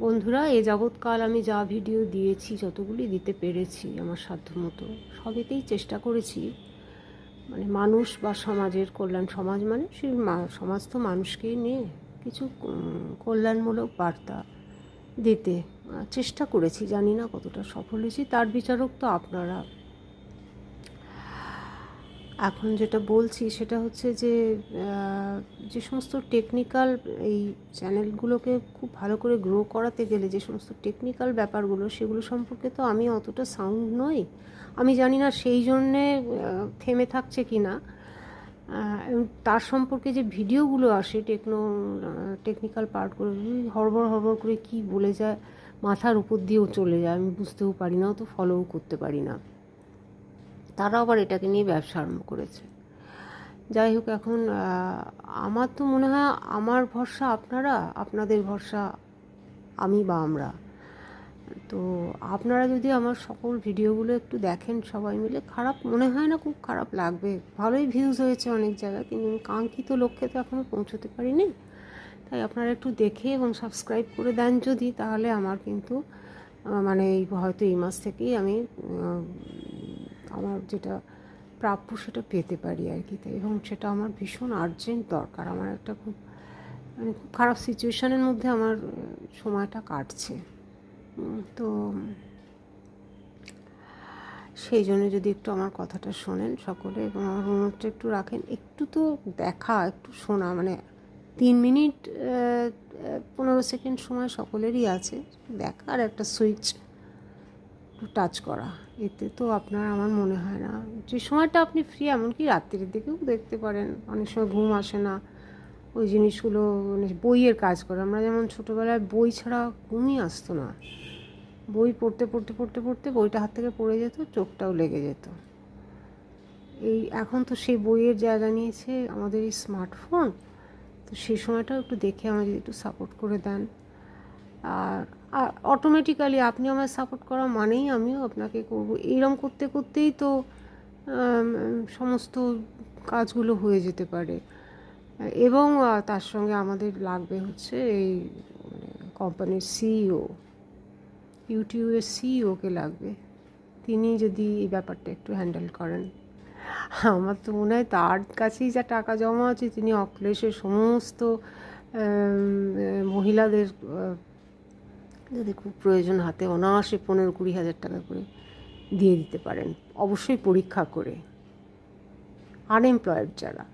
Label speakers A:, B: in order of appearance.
A: বন্ধুরা, এ যাবৎকাল আমি যা ভিডিও দিয়েছি, যতগুলি দিতে পেরেছি আমার সাধ্যমতো সবেতেই চেষ্টা করেছি মানে মানুষ বা সমাজের কল্যাণ। সমাজ মানে সেই সমাজ তো মানুষকেই নিয়ে কিছু কল্যাণমূলক বার্তা দিতে চেষ্টা করেছি। জানি না কতটা সফল হয়েছি, তার বিচারক তো আপনারা। এখন যেটা বলছি সেটা হচ্ছে যে যে সমস্ত টেকনিক্যাল এই চ্যানেলগুলোকে খুব ভালো করে গ্রো করাতে গেলে যে সমস্ত টেকনিক্যাল ব্যাপারগুলো, সেগুলো সম্পর্কে তো আমি অতটা সাউন্ড নই। আমি জানি না সেই জন্যে থেমে থাকছে কি না। তার সম্পর্কে যে ভিডিওগুলো আসে টেকনিক্যাল পার্টগুলো হড়বড় হড়বড় করে কি বলে যায়, মাথার উপর দিয়েও চলে যায়, আমি বুঝতেও পারি না, তো ফলোও করতে পারি না। তারা আবার এটাকে নিয়ে ব্যবসা আরম্ভ করেছে। যাই হোক, এখন আমার তো মনে হয় আমার ভরসা আপনারা, আপনাদের ভরসা আমি বা আমরা। তো আপনারা যদি আমার সকল ভিডিওগুলো একটু দেখেন সবাই মিলে, খারাপ মনে হয় না, খুব খারাপ লাগবে। ভালোই ভিউজ হয়েছে অনেক জায়গায়, কিন্তু কাঙ্ক্ষিত লক্ষ্যে তো এখনও পৌঁছতে পারিনি। তাই আপনারা একটু দেখে এবং সাবস্ক্রাইব করে দেন যদি, তাহলে আমার কিন্তু মানে হয়তো এই মাস থেকেই আমি আমার যেটা প্রাপ্য সেটা পেতে পারি আর কি। তাই, এবং সেটা আমার ভীষণ আর্জেন্ট দরকার। আমার একটা খুব খুব খারাপ সিচুয়েশানের মধ্যে আমার সময়টা কাটছে। তো সেই জন্য যদি একটু আমার কথাটা শোনেন সকলে, এবং আমার অনুরোধটা একটু রাখেন। একটু তো দেখা, একটু শোনা, মানে 3 মিনিট 15 সেকেন্ড সময় সকলেরই আছে, দেখা আর একটা সুইচ একটু টাচ করা। এতে তো আপনার, আমার মনে হয় না, যে সময়টা আপনি ফ্রি, এমনকি রাত্রির দিকেও দেখতে পারেন, অনেক সময় ঘুম আসে না, ওই জিনিসগুলো মানে বইয়ের কাজ করে। আমরা যেমন ছোটোবেলায় বই ছাড়া ঘুমই আসতো না, বই পড়তে পড়তে পড়তে পড়তে বইটা হাত থেকে পড়ে যেত, চোখটাও লেগে যেত। এখন তো সেই বইয়ের জায়গা নিয়েছে আমাদের এই স্মার্টফোন। তো সেই সময়টাও একটু দেখে আমাকে যদি একটু সাপোর্ট করে দেন, আর অটোমেটিক্যালি আপনি আমায় সাপোর্ট করা মানেই আমিও আপনাকে করব। এইরকম করতে করতেই তো সমস্ত কাজগুলো হয়ে যেতে পারে। এবং তার সঙ্গে আমাদের লাগবে হচ্ছে এই কোম্পানির সিইও, ইউটিউবের সিইওকে লাগবে। তিনি যদি এই ব্যাপারটা একটু হ্যান্ডেল করেন, আমার তো মনে হয় তার কাছেই যা টাকা জমা আছে, তিনি অক্লেশে সমস্ত মহিলাদের যদি খুব প্রয়োজন হাতে অনায়াসে 15-20 হাজার টাকা করে দিয়ে দিতে পারেন, অবশ্যই পরীক্ষা করে। আনএমপ্লয়েড যারা,